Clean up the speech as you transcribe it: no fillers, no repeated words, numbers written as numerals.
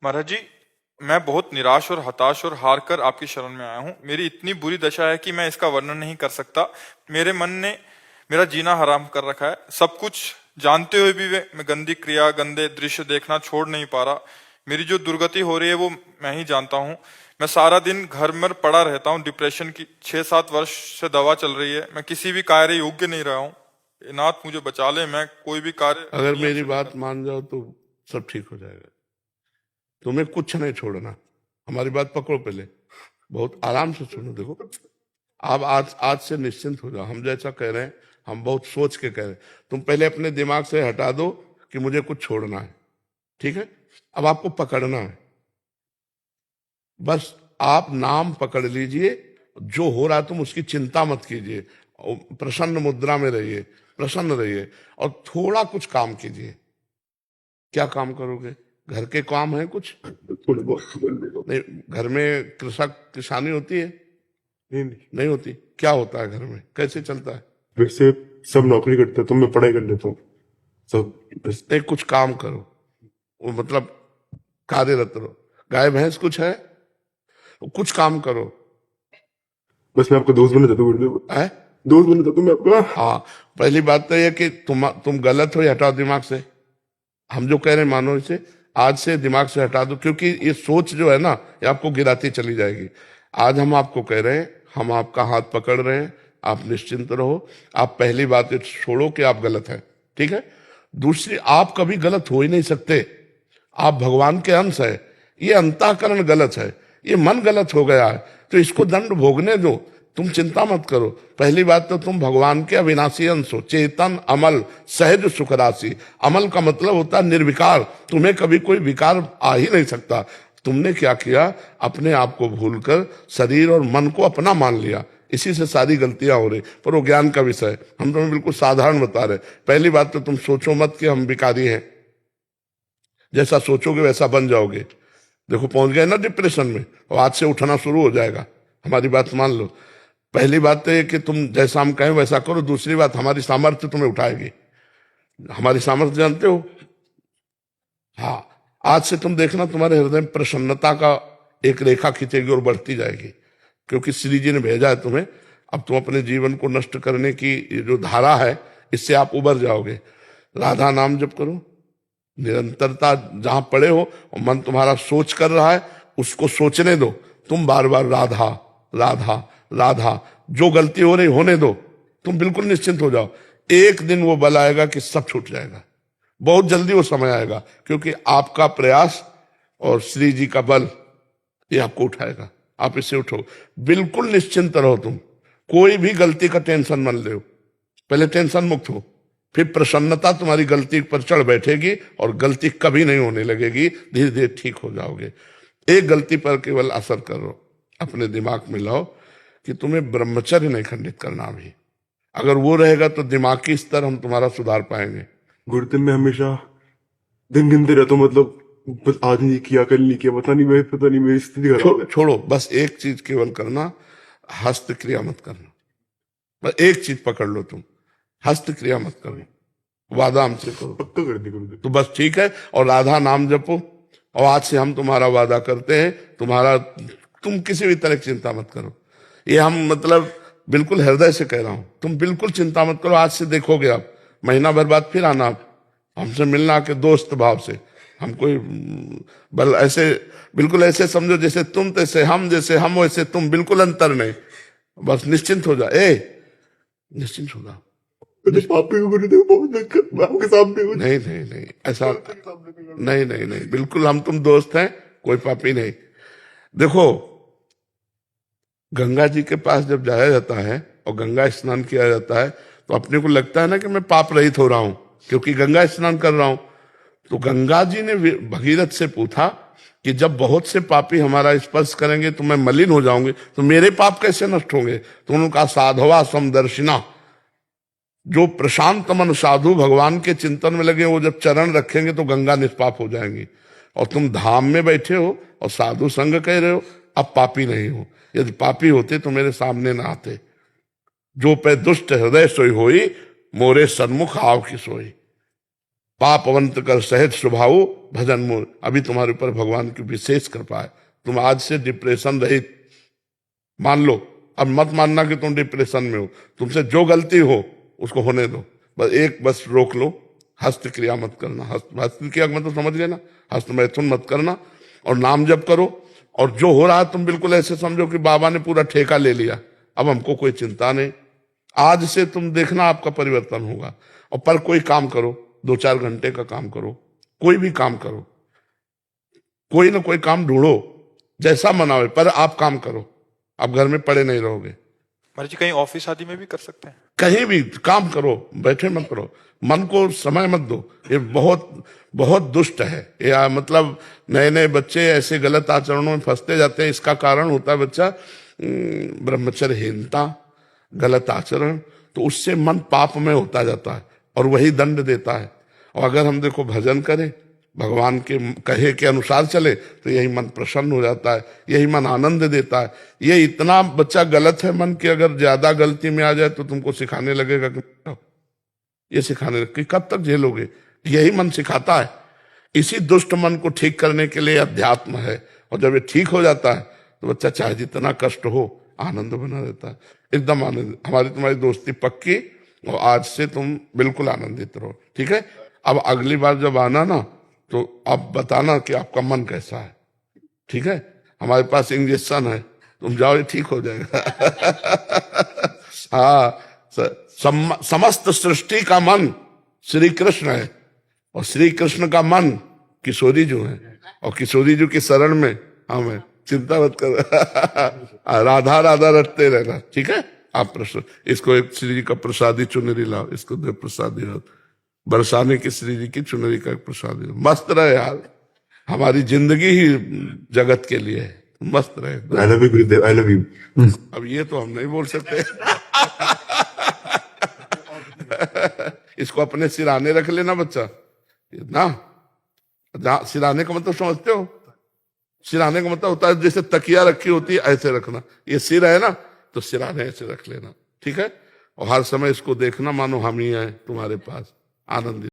महाराज जी, मैं बहुत निराश और हताश और हार कर आपकी शरण में आया हूँ। मेरी इतनी बुरी दशा है कि मैं इसका वर्णन नहीं कर सकता। मेरे मन ने मेरा जीना हराम कर रखा है। सब कुछ जानते हुए भी मैं गंदी क्रिया, गंदे दृश्य देखना छोड़ नहीं पा रहा। मेरी जो दुर्गति हो रही है वो मैं ही जानता हूँ। मैं सारा दिन घर में पड़ा रहता हूँ। डिप्रेशन की 6-7 वर्ष से दवा चल रही है। मैं किसी भी कार्य योग्य नहीं रहा हूँ। हे नाथ, मुझे बचा ले। मैं कोई भी कार्य अगर नियम मेरी से नहीं बात कर। मान जाओ तो सब ठीक हो जाएगा। तुम्हें कुछ नहीं छोड़ना। हमारी बात पकड़ो पहले, बहुत आराम से सुनो। देखो, आप आज आज से निश्चिंत हो जाओ। हम जैसा कह रहे हैं, हम बहुत सोच के कह रहे हैं। तुम पहले अपने दिमाग से हटा दो कि मुझे कुछ छोड़ना है, ठीक है? अब आपको पकड़ना है। बस आप नाम पकड़ लीजिए। जो हो रहा तुम उसकी चिंता मत कीजिए। और प्रसन्न मुद्रा में रहिए, प्रसन्न रहिए और थोड़ा कुछ काम कीजिए। क्या काम करोगे? घर के काम है कुछ? थोड़े बहुत नहीं, घर में कृषक किसानी होती है? नहीं नहीं, नहीं होती। क्या होता है घर में? कैसे चलता है? वैसे सब नौकरी करते हैं तो मैं पढ़ाई कर लेता हूँ सब। बस नहीं, कुछ काम करो। वो मतलब कार्यरत रहो। गाय भैंस कुछ है? कुछ काम करो। बस मैं आपका दोस्त बनना चाहता हूँ गुरुदेव। है? दोस्त बनना चाहता हूँ मैं आपका। हाँ, पहली बात तो यह कि तुम गलत हो, ये हटाओ दिमाग से। हम जो कह रहे हैं मानो इसे आज से दिमाग से हटा दो, क्योंकि ये सोच जो है ना, ये आपको गिराती चली जाएगी। आज हम आपको कह रहे हैं, हम आपका हाथ पकड़ रहे हैं, आप निश्चिंत रहो। आप पहली बात ये छोड़ो कि आप गलत हैं, ठीक है? दूसरी, आप कभी गलत हो ही नहीं सकते। आप भगवान के अंश है। ये अंतःकरण गलत है, ये मन गलत हो गया है, तो इसको दंड भोगने दो। तुम चिंता मत करो। पहली बात तो तुम भगवान के अविनाशी अंश हो, चेतन, अमल, सहज, सुख राशि। अमल का मतलब होता है निर्विकार। तुम्हें कभी कोई विकार आ ही नहीं सकता। तुमने क्या किया? अपने आप को भूलकर शरीर और मन को अपना मान लिया। इसी से सारी गलतियां हो रही। पर वो ज्ञान का विषय है, हम तुम्हें बिल्कुल साधारण बता रहे। पहली बात तो तुम सोचो मत कि हम विकारी हैं। जैसा सोचोगे वैसा बन जाओगे। देखो, पहुंच गए ना डिप्रेशन में, और आज से उठना शुरू हो जाएगा। हमारी बात मान लो। पहली बात तो ये कि तुम जैसा हम कहें वैसा करो। दूसरी बात, हमारी सामर्थ्य तुम्हें उठाएगी। हमारी सामर्थ्य जानते हो? हाँ, आज से तुम देखना तुम्हारे हृदय में प्रसन्नता का एक रेखा खींचेगी और बढ़ती जाएगी, क्योंकि श्री जी ने भेजा है तुम्हें। अब तुम अपने जीवन को नष्ट करने की ये जो धारा है, इससे आप उबर जाओगे। राधा नाम जप करो, निरंतरता। जहां पड़े हो और मन तुम्हारा सोच कर रहा है, उसको सोचने दो। तुम बार बार राधा राधा राधा, जो गलती हो रही होने दो। तुम बिल्कुल निश्चिंत हो जाओ। एक दिन वो बल आएगा कि सब छूट जाएगा। बहुत जल्दी वो समय आएगा, क्योंकि आपका प्रयास और श्री जी का बल ये आपको उठाएगा। आप इससे उठो, बिल्कुल निश्चिंत रहो। तुम कोई भी गलती का टेंशन मत लो। पहले टेंशन मुक्त हो, फिर प्रसन्नता तुम्हारी गलती पर चढ़ बैठेगी और गलती कभी नहीं होने लगेगी। धीरे धीरे ठीक हो जाओगे। एक गलती पर केवल असर करो, अपने दिमाग में लाओ कि तुम्हें ब्रह्मचर्य नहीं खंडित करना अभी। अगर वो रहेगा तो दिमागी स्तर हम तुम्हारा सुधार पाएंगे। गुरुदेव मैं हमेशा दिन गिनते रहता हूँ, मतलब बस आज नहीं किया, कल नहीं किया, पता नहीं मेरी स्थिति खराब है। छोड़ो, बस एक चीज केवल करना, हस्त क्रिया मत करना। बस एक चीज पकड़ लो तुम, हस्त क्रिया मत करो। वादा हमसे करो पक्का कर दी गुरुदेव। तो बस ठीक है। और राधा नाम जपो। और आज से हम तुम्हारा वादा करते हैं, तुम किसी भी तरह की चिंता मत करो। ये हम मतलब बिल्कुल हृदय से कह रहा हूं। तुम बिल्कुल चिंता मत करो। आज से देखोगे आप, महीना भर बाद फिर आना आप हमसे मिलना के दोस्त भाव से। हम कोई बल ऐसे, बिल्कुल ऐसे समझो जैसे तुम तैसे हम, जैसे हम वैसे तुम, बिल्कुल अंतर नहीं। बस निश्चिंत हो जा। निश्चिंत हो जा। मुझे पापी को गुरुदेव बहुत दिक्कत, मैं आपके सामने हूँ। नहीं नहीं नहीं, ऐसा नहीं नहीं नहीं, बिल्कुल हम तुम दोस्त हैं, कोई पापी नहीं। देखो, गंगा जी के पास जब जाया जाता है और गंगा स्नान किया जाता है, तो अपने को लगता है ना कि मैं पाप रहित हो रहा हूं, क्योंकि गंगा स्नान कर रहा हूं। तो गंगा जी ने भगीरथ से पूछा कि जब बहुत से पापी हमारा स्पर्श करेंगे तो मैं मलिन हो जाऊंगी, तो मेरे पाप कैसे नष्ट होंगे? तो उन्होंने कहा, साधवा समदर्शिना। जो प्रशांत मन साधु भगवान के चिंतन में लगे, वो जब चरण रखेंगे तो गंगा निष्पाप हो जाएंगी। और तुम धाम में बैठे हो और साधु संग कह रहे हो, अब पापी नहीं हो। यदि पापी होते तो मेरे सामने ना आते। जो पे दुष्ट हृदय सोई होई, मोरे सन्मुख आव की सोई। पापवंत कर सहज स्वभाव भजन मोर। अभी तुम्हारे ऊपर भगवान की विशेष कृपा है, तुम आज से डिप्रेशन रहित मान लो। अब मत मानना कि तुम डिप्रेशन में हो, तुमसे जो गलती हो उसको होने दो, बस रोक लो, हस्त क्रिया मत करना। हस्त क्रिया मतलब समझ गए ना, हस्त मैथुन मत करना, और नाम जप करो। और जो हो रहा है तुम बिल्कुल ऐसे समझो कि बाबा ने पूरा ठेका ले लिया, अब हमको कोई चिंता नहीं। आज से तुम देखना आपका परिवर्तन होगा। और पर कोई काम करो, 2-4 घंटे का काम करो, कोई भी काम करो, कोई ना कोई काम ढूंढो, जैसा मना हो, पर आप काम करो, आप घर में पड़े नहीं रहोगे। महाराज जी कहीं ऑफिस आदि में भी कर सकते हैं? कहीं भी काम करो, बैठे मत करो, मन को समय मत दो। ये बहुत बहुत दुष्ट है। या मतलब नए नए बच्चे ऐसे गलत आचरणों में फंसते जाते हैं। इसका कारण होता है बच्चा ब्रह्मचर्यहीनता, गलत आचरण, तो उससे मन पाप में होता जाता है और वही दंड देता है। और अगर हम देखो भजन करें, भगवान के कहे के अनुसार चले, तो यही मन प्रसन्न हो जाता है, यही मन आनंद देता है। ये इतना बच्चा गलत है मन कि अगर ज्यादा गलती में आ जाए तो तुमको सिखाने लगेगा कि ये सिखाने लगे कि कब तक झेलोगे। यही मन सिखाता है। इसी दुष्ट मन को ठीक करने के लिए अध्यात्म है। और जब ये ठीक हो जाता है तो बच्चा चाहे जितना कष्ट हो आनंद बना रहता है, एकदम आनंद। हमारी तुम्हारी दोस्ती पक्की, और आज से तुम बिल्कुल आनंदित रहो, ठीक है। अब अगली बार जब आना ना, तो आप बताना कि आपका मन कैसा है, ठीक है। हमारे पास इंजेक्शन है, तुम जाओ, ये ठीक हो जाएगा। हाँ, समस्त सृष्टि का मन श्री कृष्ण है, और श्री कृष्ण का मन किशोरी जी है, और किशोरी जी की शरण में हम है। चिंता मत कर। राधा राधा रटते रहना, ठीक है। आप प्रश्न इसको एक श्री जी का प्रसादी चुनरी लाओ, इसको दे प्रसादी बरसाने की श्री जी की चुनरी का प्रसादी। मस्त रहे यार, हमारी जिंदगी ही जगत के लिए है, मस्त रहे। I love you Gurudev, I love you. अब ये तो हम नहीं बोल सकते। इसको अपने सिराने रख लेना बच्चा ना। सिराने का मतलब समझते हो? सिराने का मतलब होता है जैसे तकिया रखी होती है, ऐसे रखना। ये सिर है ना, तो सिराने ऐसे रख लेना, ठीक है। और हर समय इसको देखना मानो हम ही हैं तुम्हारे पास, आनंदित।